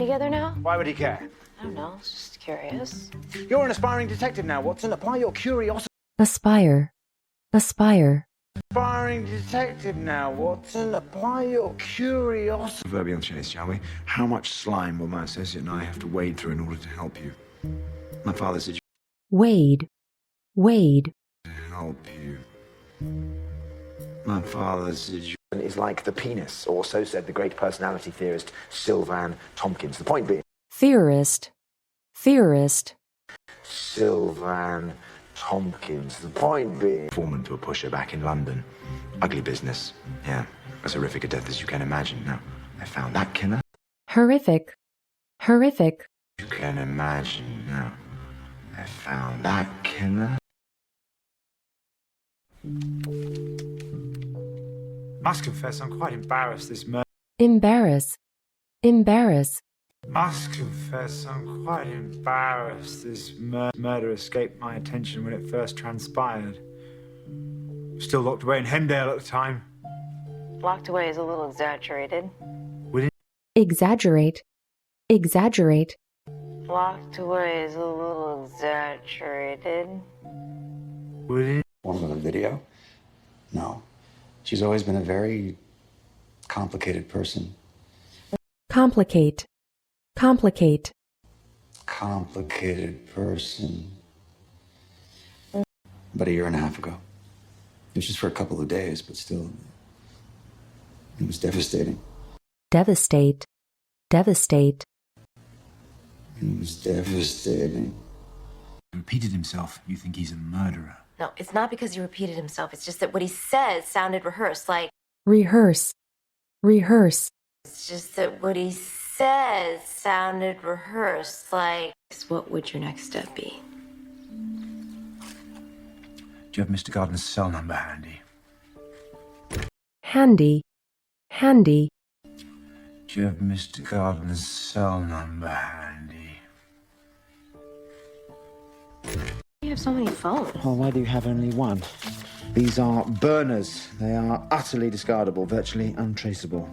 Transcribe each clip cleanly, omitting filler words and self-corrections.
Together now? Why would he care? I don't know, just curious. You're an aspiring detective now, Watson. Apply your curiosity. Aspire, aspire. Aspiring detective now, Watson. Apply your curiosity. Proverbial chase, shall we? How much slime will my associate and I have to wade through in order to help you? My father said Wade, wade. to help you. My father said you is like the penis, or so said the great personality theorist Sylvan Tompkins. The point being, Theorist, theorist. Sylvan Tompkins. The point being, foreman to a pusher back in London. Ugly business. Yeah, as horrific a death as you can imagine. Now, I found that killer. Horrific, horrific. You can imagine now. I found that killer. Must confess, I'm quite embarrassed this murder. Embarrass, embarrass. Must confess, I'm quite embarrassed this murder escaped my attention when it first transpired. Still locked away in Hemdale at the time. Locked away is a little exaggerated. Exaggerate, exaggerate. Locked away is a little exaggerated. Would it? Want another video? No. She's always been a very complicated person. Complicate, complicate. Complicated person. About a year and a half ago. It was just for a couple of days, but still, it was devastating. Devastate, devastate. It was devastating. Repeated himself. You think he's a murderer? No, it's not because he repeated himself. It's just that what he says sounded rehearsed, like... Rehearse, rehearse. It's just that what he says sounded rehearsed, like... What would your next step be? Do you have Mr. Gardner's cell number handy? Handy, handy. Do you have Mr. Gardner's cell number handy? You have so many phones. Oh, why do you have only one? These are burners. They are utterly discardable, virtually untraceable.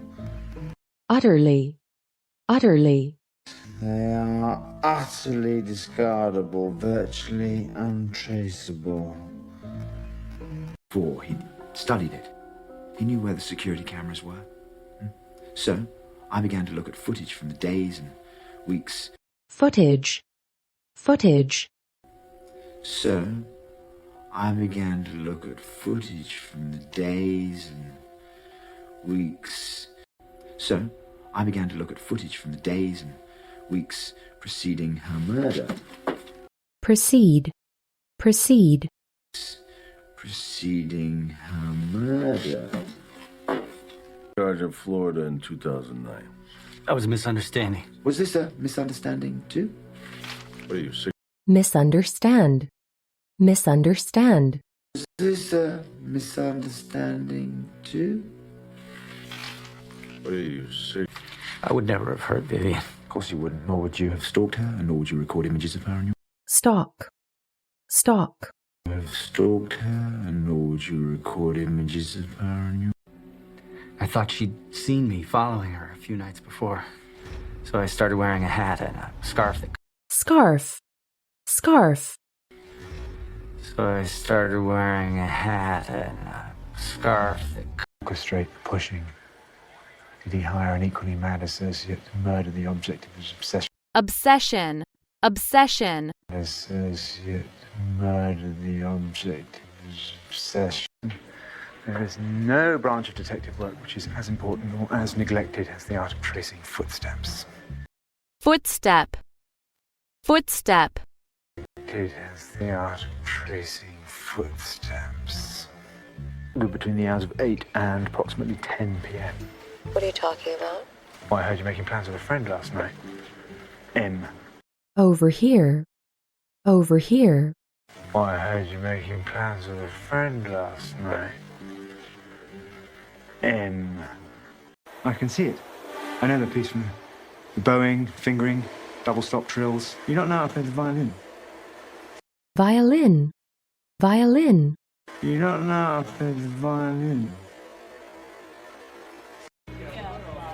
Utterly, utterly. They are utterly discardable, virtually untraceable. Before, he studied it. He knew where the security cameras were. So, I began to look at footage from the days and weeks. Footage, footage. So, I began to look at footage from the days and weeks. So, I began to look at footage from the days and weeks preceding her murder. Proceed, proceed. Preceding her murder. Charge of Florida in 2009. That was a misunderstanding. Was this a misunderstanding too? What are you, sick? Misunderstand, misunderstand. Was this a misunderstanding too? What are you, sick? I would never have hurt Vivian. Of course you wouldn't, nor would you have stalked her, and nor would you record images of her on your... Stalk, stalk. Have stalked her, and nor would you record images of her on your... I thought she'd seen me following her a few nights before. So I started wearing a hat and a scarf that... Scarf, scarf. So I started wearing a hat and a scarf that... Orchestrate the pushing. Did he hire an equally mad associate to murder the object of his obsession? Obsession, obsession. Associate to murder the object of his obsession. There is no branch of detective work which is as important or as neglected as the art of tracing footsteps. Footstep, footstep. It has the art of tracing footsteps. Between the hours of 8 and approximately 10 p.m. What are you talking about? Well, I heard you making plans with a friend last night. M. Over here, over here. Well, I heard you making plans with a friend last night. M. I can see it. I know the piece from the bowing, fingering, double stop trills. You don't know how to play the violin. Violin, violin. You don't know how to play the violin.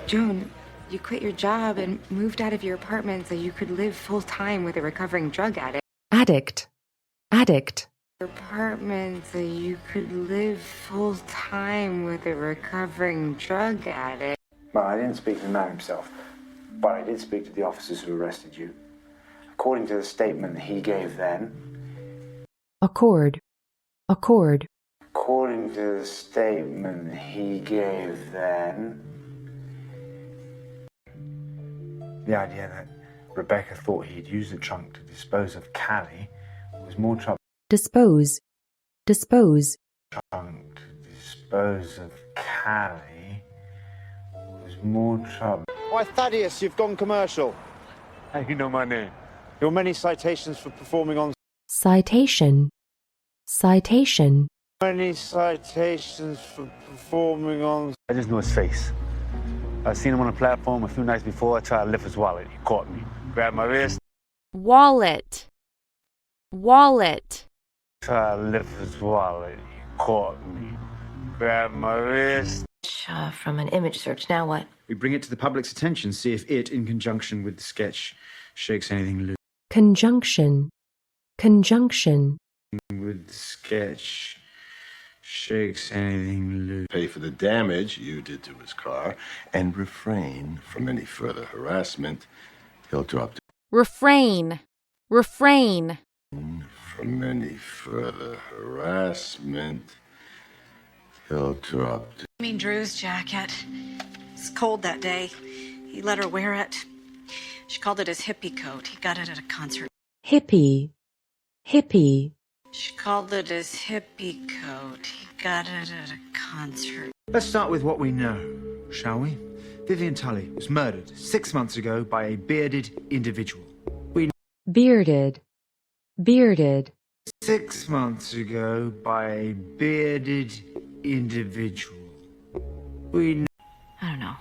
John, You quit your job and moved out of your apartment so you could live full-time with a recovering drug addict. Addict. Addict. Your apartment so you could live full-time with a recovering drug addict. Well, I didn't speak to the man himself, but I did speak to the officers who arrested you. According to the statement he gave then... Accord. Accord. According to the statement he gave then... The idea that Rebecca thought he'd used the trunk to dispose of Callie was more trouble. Dispose. Dispose. Trunk to dispose of Callie was more trouble. Why, Thaddeus, you've gone commercial. How do you know my name? Your many citations for performing on... Citation. Citation. Many citations for performing on... I just know his face. I've seen him on a platform a few nights before. I tried to lift his wallet. He caught me. Grabbed my wrist. Wallet. Wallet. Tried to lift his wallet. He caught me. Grabbed my wrist. From an image search, now what? We bring it to the public's attention, see if it, in conjunction with the sketch, shakes anything loose. Conjunction. Conjunction. With the sketch, shakes anything loose. Pay for the damage you did to his car and refrain from any further harassment. He'll drop Refrain. Refrain. from any further harassment. He'll drop I mean Drew's jacket. It's cold that day. He let her wear it. She called it his hippie coat. He got it at a concert. Hippie. Hippie. She called it his hippie coat. He got it at a concert. Let's start with what we know, shall we? Vivian Tully was murdered 6 months ago by a bearded individual. Bearded. Bearded. 6 months ago by a bearded individual. We I don't know.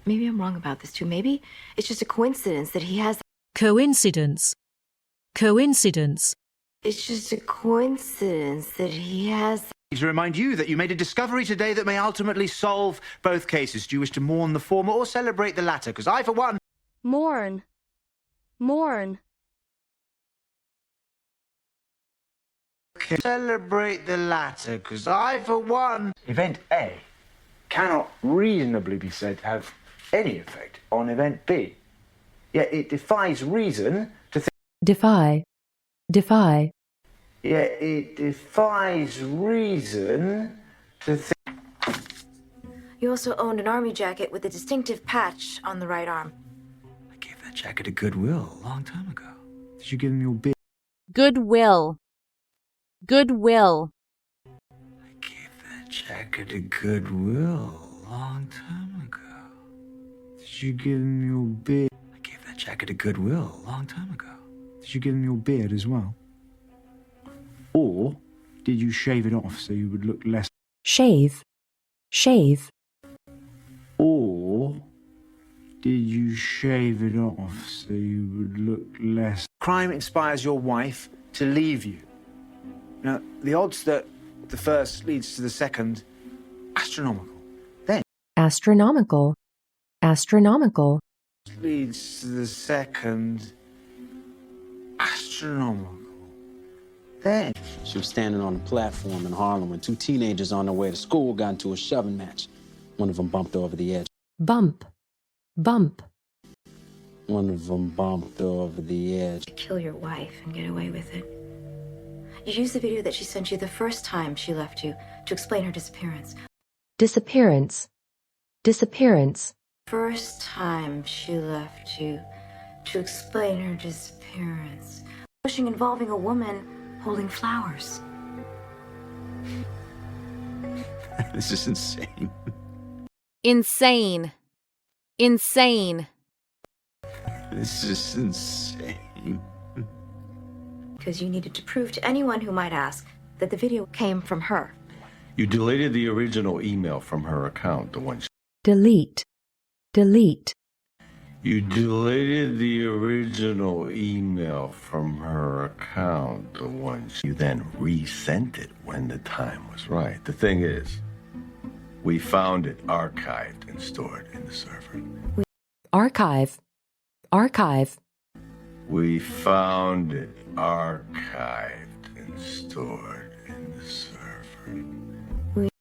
Maybe I'm wrong about this too. Maybe it's just a coincidence that he has... Coincidence. Coincidence. It's just a coincidence that he has... To remind you that you made a discovery today that may ultimately solve both cases. Do you wish to mourn the former or celebrate the latter? Because I, for one... Mourn. Mourn. Celebrate the latter, because I, for one... Event A cannot reasonably be said to have any effect on event B. Yet it defies reason to think... Defy. Defy. Yet it defies reason to think... You also owned an army jacket with a distinctive patch on the right arm. I gave that jacket to Goodwill a long time ago. Did you give him your beer? Goodwill. Goodwill. I gave that jacket to Goodwill a long time ago. Did you give him your beard? I gave that jacket to Goodwill a long time ago. Did you give him your beard as well? Or did you shave it off so you would look less... Shave. Shave. Or did you shave it off so you would look less... Crime inspires your wife to leave you. Now, the odds that the first leads to the second, astronomical. Then... Astronomical. Astronomical. Leads to the second, astronomical. Then... She was standing on a platform in Harlem when two teenagers on their way to school got into a shoving match. One of them bumped over the edge. Bump. Bump. One of them bumped over the edge. Kill your wife and get away with it. You used the video that she sent you the first time she left you to explain her disappearance. Disappearance. Disappearance. First time she left you to explain her disappearance. Pushing involving a woman holding flowers. This is insane. Insane. Insane. This is insane. Because you needed to prove to anyone who might ask that the video came from her. You deleted the original email from her account, the one she... Delete. Delete. You deleted the original email from her account, the one she... You then resent it when the time was right. The thing is, we found it archived and stored in the server. Archive. Archive. We found it archived and stored in the server.